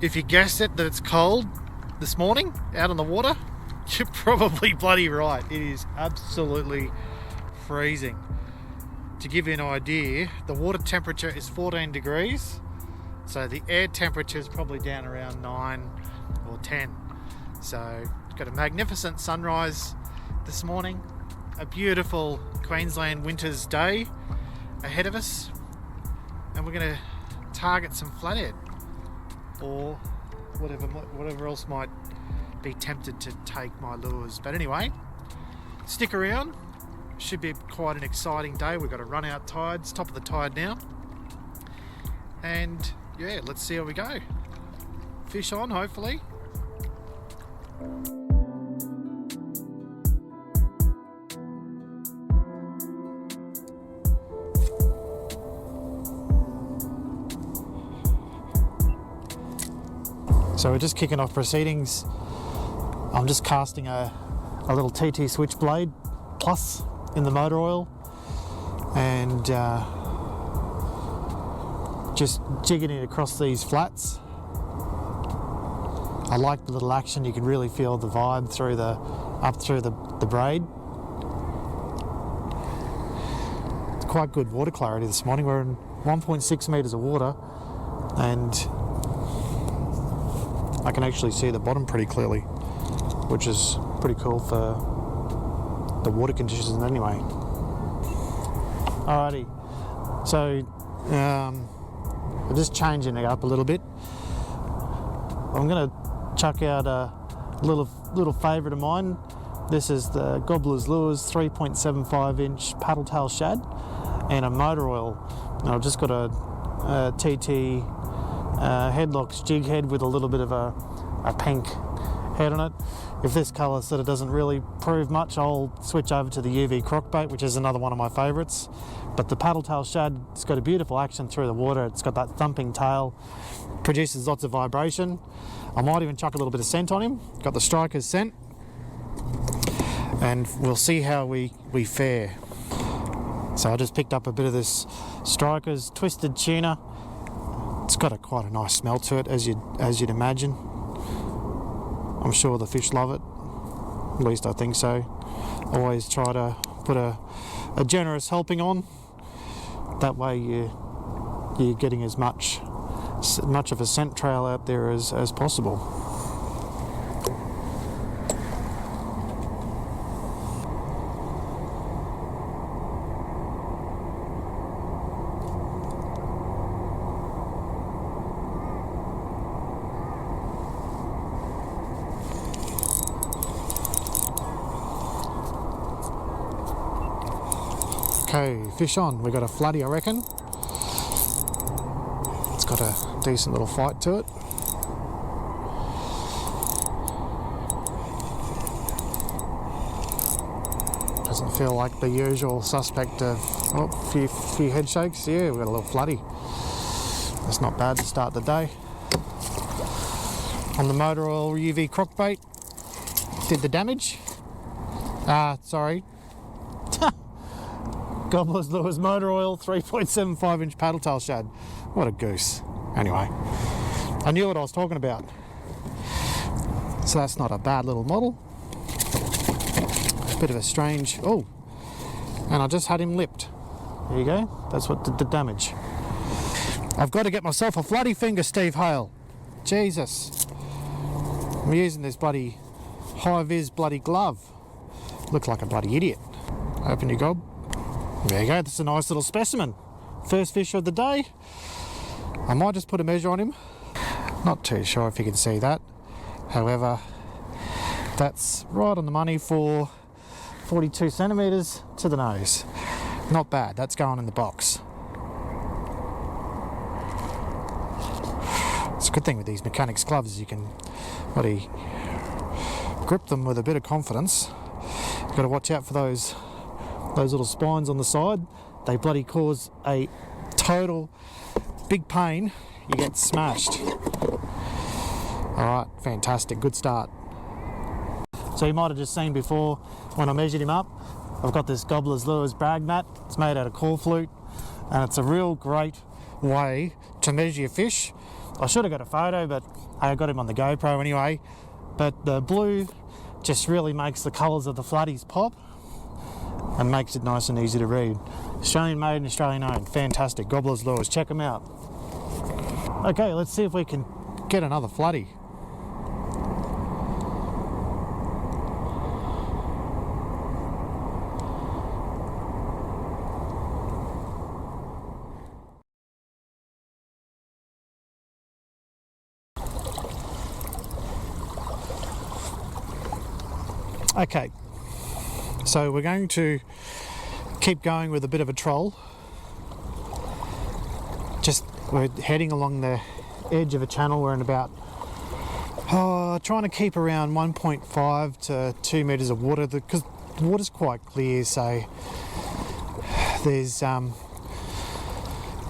If you guessed it that it's cold this morning out on the water, you're probably bloody right. It is absolutely freezing. To give you an idea, the water temperature is 14 degrees, so the air temperature is probably down around 9 or 10. So got a magnificent sunrise this morning, a beautiful Queensland winter's day ahead of us, and we're going to target some flathead or whatever else might be tempted to take my lures. But anyway, stick around. Should be quite an exciting day. We've got to run out tides, top of the tide now, and yeah, let's see how we go. Fish on, hopefully. So we're just kicking off proceedings. I'm just casting a little TT Switchblade Plus in the motor oil, and just jigging it across these flats. I like the little action. You can really feel the vibe through up through the braid. It's quite good water clarity this morning. We're in 1.6 metres of water, and I can actually see the bottom pretty clearly, which is pretty cool for the water conditions anyway. Alrighty, so I'm just changing it up a little bit. I'm going to chuck out a little favourite of mine. This is the Gobbler's Lures 3.75 inch paddle tail shad and a motor oil. And I've just got a TT headlocks jig head with a little bit of a pink head on it. If this colour sort of doesn't really prove much, I'll switch over to the UV crockbait, which is another one of my favourites. But the paddle tail shad, it's got a beautiful action through the water. It's got that thumping tail, produces lots of vibration. I might even chuck a little bit of scent on him. Got the Striker's scent, and we'll see how we fare. So I just picked up a bit of this Striker's Twisted Tuna. It's got quite a nice smell to it, as you'd imagine. I'm sure the fish love it, at least I think so. Always try to put a generous helping on. That way you're getting as much of a scent trail out there as possible. Okay, fish on. We got a floodie, I reckon. It's got a decent little fight to it. Doesn't feel like the usual suspect of a few head shakes. Yeah, we've got a little floodie. That's not bad to start the day. On the motor oil UV crockbait, did the damage. Sorry. Gobbler's Lures motor oil 3.75 inch paddle tail shad. What a goose. Anyway, I knew what I was talking about. So that's not a bad little model. Bit of a strange, oh, and I just had him lipped. There you go, that's what did the damage. I've got to get myself a floodie finger, Steve Hale. Jesus. I'm using this bloody high-vis bloody glove. Look like a bloody idiot. Open your gob. There you go, that's a nice little specimen. First fish of the day. I might just put a measure on him. Not too sure if you can see that. However, that's right on the money for 42 centimetres to the nose. Not bad, that's going in the box. It's a good thing with these mechanics gloves is you can bloody grip them with a bit of confidence. You've got to watch out for those little spines on the side. They bloody cause a total big pain. You get smashed. Alright, fantastic, good start. So you might have just seen before when I measured him up, I've got this Gobbler's Lures brag mat. It's made out of core flute, and it's a real great way to measure your fish I should have got a photo, but I got him on the GoPro anyway. But the blue just really makes the colours of the floodies pop and makes it nice and easy to read. Australian made and Australian owned. Fantastic. Gobbler's Lures. Check them out. Okay, let's see if we can get another floodie. Okay, so we're going to keep going with a bit of a troll. We're heading along the edge of a channel. We're in about trying to keep around 1.5 to 2 metres of water because the water's quite clear, so there's a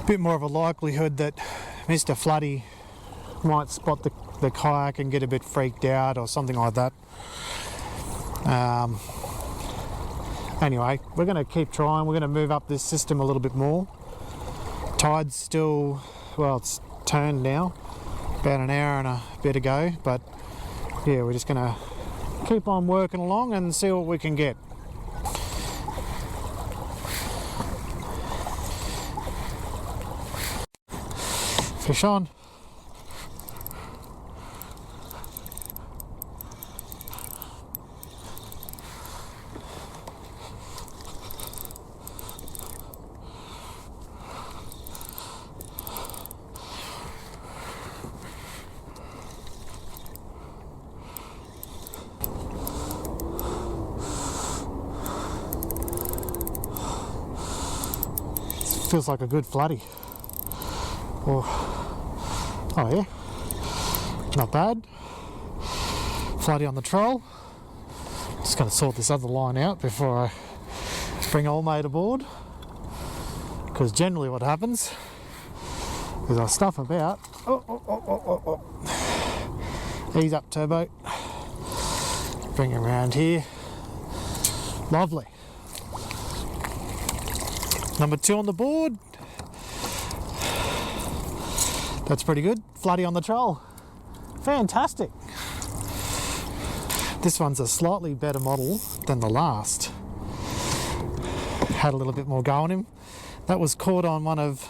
bit more of a likelihood that Mr. Floody might spot the kayak and get a bit freaked out or something like that. Anyway, we're going to keep trying. We're going to move up this system a little bit more. Tide's still, well, it's turned now, about an hour and a bit ago, but yeah, we're just going to keep on working along and see what we can get. Fish on. Feels like a good floodie. Oh yeah, not bad. Floodie on the troll. Just going to sort this other line out before I bring old mate aboard, because generally what happens is I stuff about. Ease up, Turbo. Bring him around here. Lovely. Number 2 on the board. That's pretty good. Floodie on the troll. Fantastic. This one's a slightly better model than the last. Had a little bit more go on him. That was caught on one of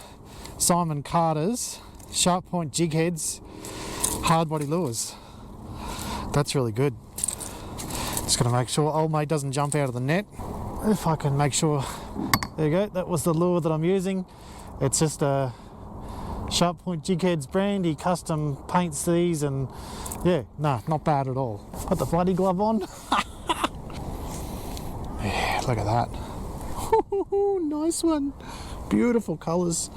Simon Carter's sharp point jig heads hard body lures. That's really good. Just got to make sure old mate doesn't jump out of the net. If I can make sure. There you go, that was the lure that I'm using. It's just a Sharp Point Jig Heads brand. He custom paints these, and yeah, no, not bad at all. Put the bloody glove on. Yeah, look at that. Nice one. Beautiful colours.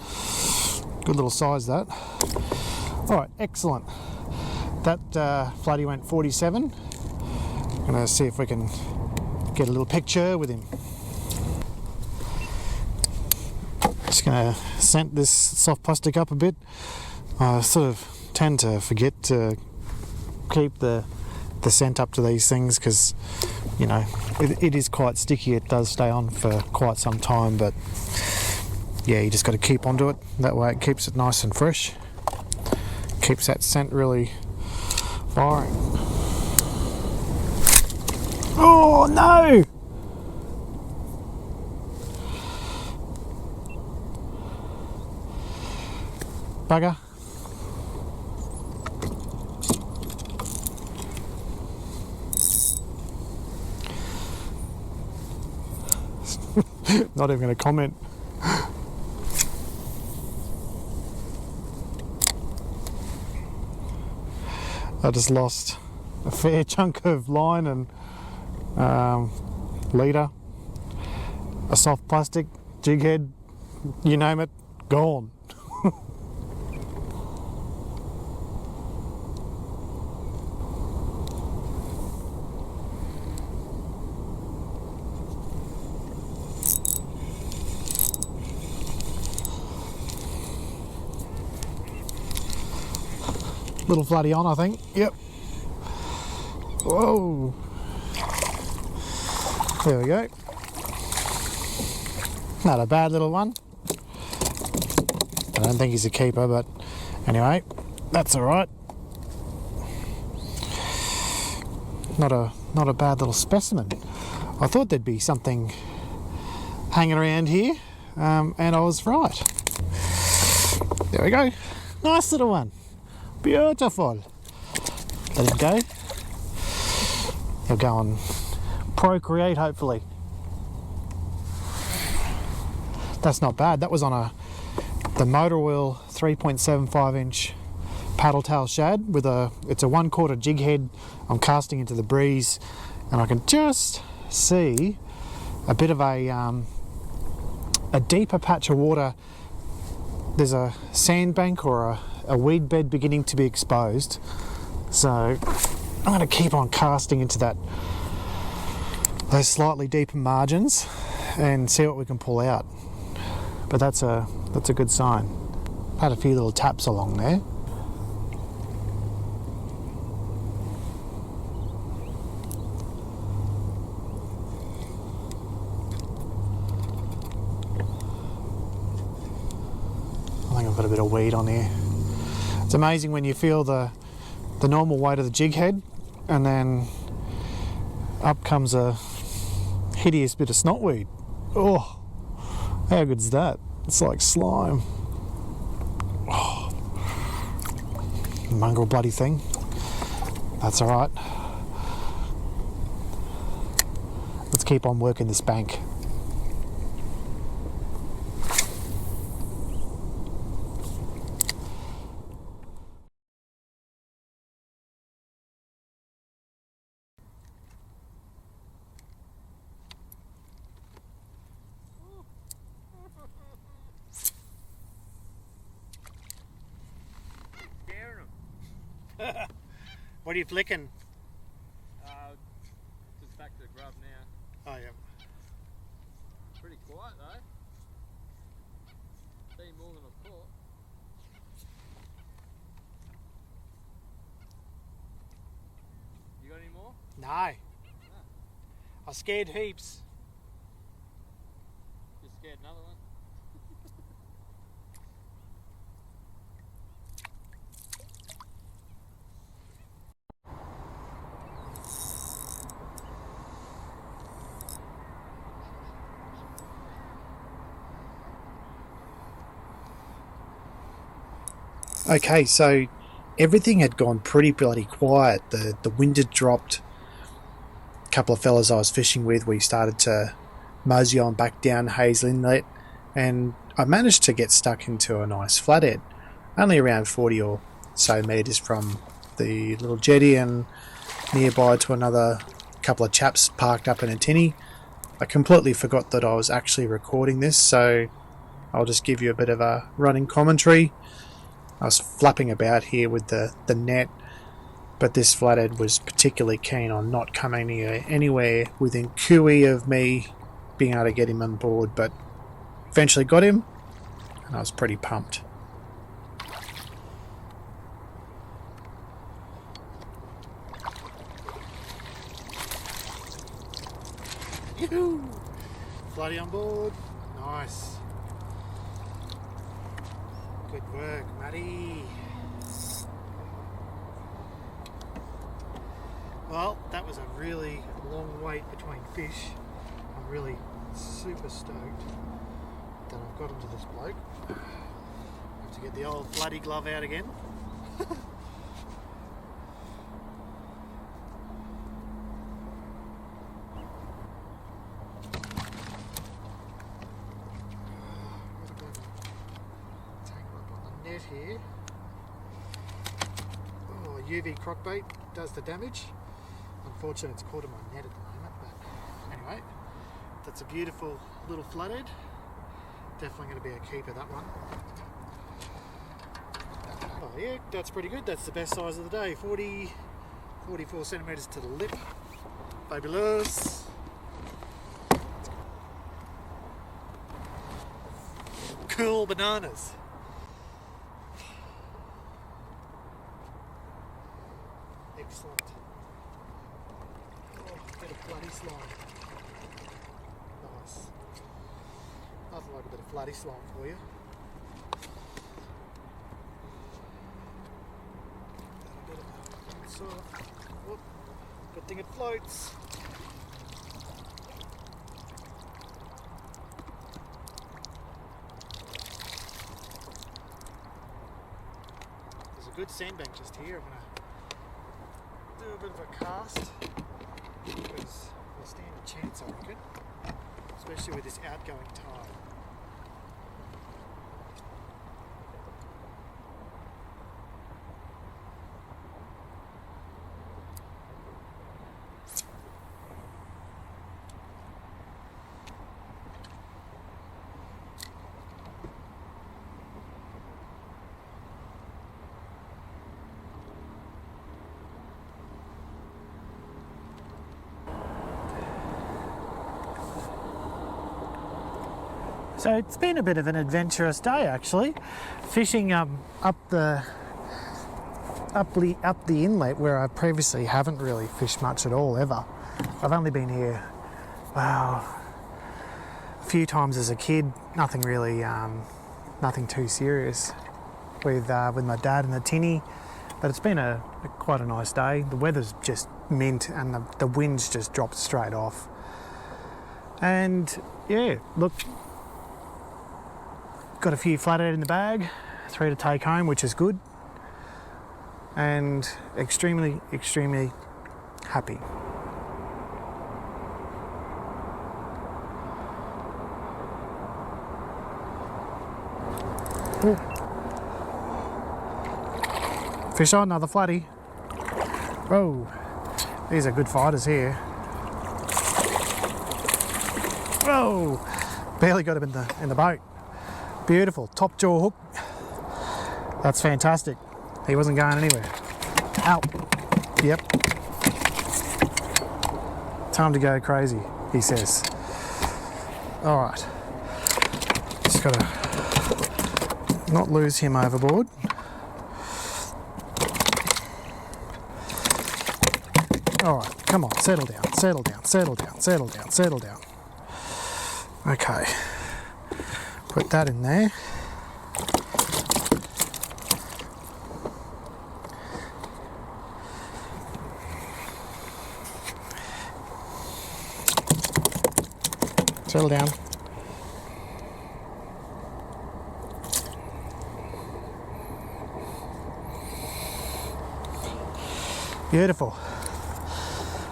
Good little size, that. Alright, excellent. That floodie went 47. I'm going to see if we can get a little picture with him. Just going to scent this soft plastic up a bit. I sort of tend to forget to keep the scent up to these things because, you know, it is quite sticky. It does stay on for quite some time, but yeah, you just got to keep onto it. That way it keeps it nice and fresh. Keeps that scent really firing. Oh no! Bugger. Not even going to comment. I just lost a fair chunk of line and leader, a soft plastic, jig head, you name it, gone. Little floodie on, I think. Yep. Whoa. There we go. Not a bad little one. I don't think he's a keeper, but anyway, That's all right. Not a bad little specimen. I thought there'd be something hanging around here, and I was right. There we go. Nice little one. Beautiful. Let him go. He'll go and procreate, hopefully. That's not bad. That was on the motor oil 3.75 inch paddle tail shad with it's a 1/4 jig head. I'm casting into the breeze, and I can just see a bit of a deeper patch of water. There's a sandbank or a weed bed beginning to be exposed, so I'm going to keep on casting into those slightly deeper margins and see what we can pull out. But that's a good sign. Had a few little taps along there. I think I've got a bit of weed on here. It's amazing when you feel the normal weight of the jig head, and then up comes a hideous bit of snotweed. Oh, how good's that? It's like slime. Oh, mongrel bloody thing. That's all right. Let's keep on working this bank. What are you flicking? Just back to the grub now. Oh yeah. Pretty quiet though. Been more than I've caught. You got any more? No. I was scared heaps. Just scared another one. Okay, so everything had gone pretty bloody quiet. The wind had dropped. A couple of fellas I was fishing with, we started to mosey on back down Hazel Inlet, and I managed to get stuck into a nice flathead, only around 40 or so metres from the little jetty and nearby to another couple of chaps parked up in a tinny. I completely forgot that I was actually recording this, so I'll just give you a bit of a running commentary. I was flapping about here with the net, but this flathead was particularly keen on not coming anywhere within cooey of me being able to get him on board, but eventually got him, and I was pretty pumped. Yoo-hoo! Floaty on board. Nice. Good work, Matty. Well, that was a really long wait between fish. I'm really super stoked that I've got into this bloke. I have to get the old bloody glove out again. Here. Oh, UV crockbait does the damage. Unfortunately, it's caught in my net at the moment, but anyway, that's a beautiful little flathead. Definitely going to be a keeper, that one. Oh yeah, that's pretty good. That's the best size of the day. 44 centimetres to the lip. Fabulous. Cool bananas. Excellent. Oh, bit of bloody slime. Nice. Nothing like a bit of bloody slime for you. this off. Whoop. Good thing it floats. There's a good sandbank just here. I'm going to do a bit of a cast because we'll stand a chance, I reckon, especially with this outgoing tide. So it's been a bit of an adventurous day actually, fishing up the inlet where I previously haven't really fished much at all ever. I've only been here, wow, a few times as a kid. Nothing really, nothing too serious with my dad and the tinny. But it's been quite a nice day. The weather's just mint and the wind's just dropped straight off. And yeah, look. Got a few flathead in the bag, 3 to take home, which is good, and extremely, extremely happy. Ooh. Fish on, another flatty. Whoa, these are good fighters here. Whoa, barely got him in the boat. Beautiful, top jaw hook. That's fantastic. He wasn't going anywhere. Out. Yep. Time to go crazy, he says. All right. Just gotta not lose him overboard. All right, come on, settle down, settle down, settle down, settle down, settle down. Okay. Put that in there. Settle down. Beautiful.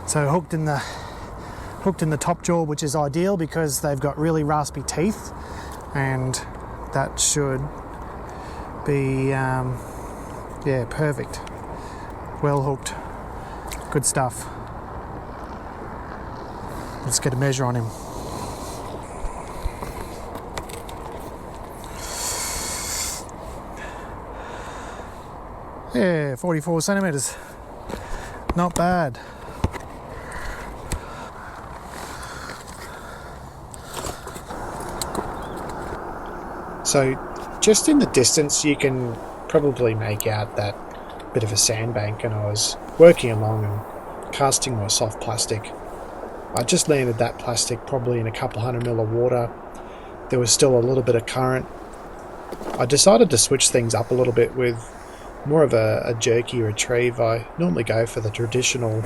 So hooked in the top jaw, which is ideal because they've got really raspy teeth. And that should be, yeah, perfect. Well hooked. Good stuff. Let's get a measure on him. Yeah, 44 centimetres. Not bad. So just in the distance you can probably make out that bit of a sandbank, and I was working along and casting my soft plastic. I just landed that plastic probably in a couple 100 mil of water. There was still a little bit of current. I decided to switch things up a little bit with more of a jerky retrieve. I normally go for the traditional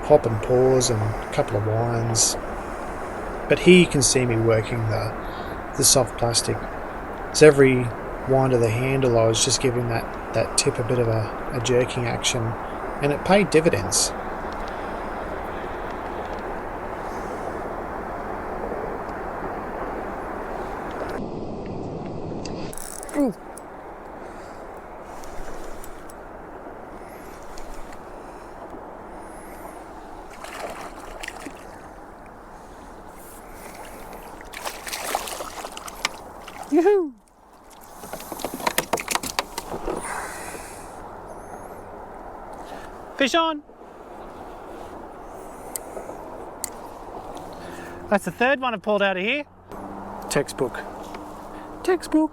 hop and pause and a couple of winds, but here you can see me working the soft plastic. So every wind of the handle I was just giving that tip a bit of a jerking action, and it paid dividends. Ooh. Yoo-hoo! Fish on! That's the third one I've pulled out of here. Textbook. Textbook.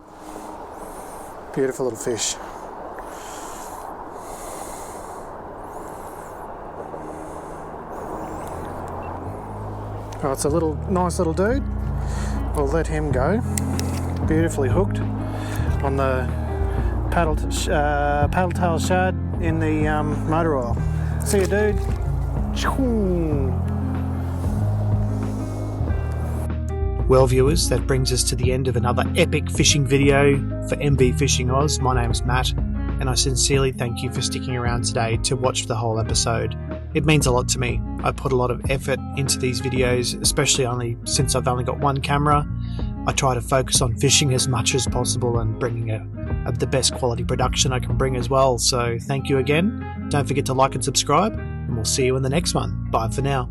Beautiful little fish. Oh, it's a nice little dude. We'll let him go. Beautifully hooked on the paddle tail shad in the motor oil. See you, dude. Well, viewers, that brings us to the end of another epic fishing video for MV Fishing Oz. My name is Matt, and I sincerely thank you for sticking around today to watch the whole episode. It means a lot to me. I put a lot of effort into these videos, especially since I've only got one camera. I try to focus on fishing as much as possible and bringing the best quality production I can bring as well. So thank you again. Don't forget to like and subscribe, and we'll see you in the next one. Bye for now.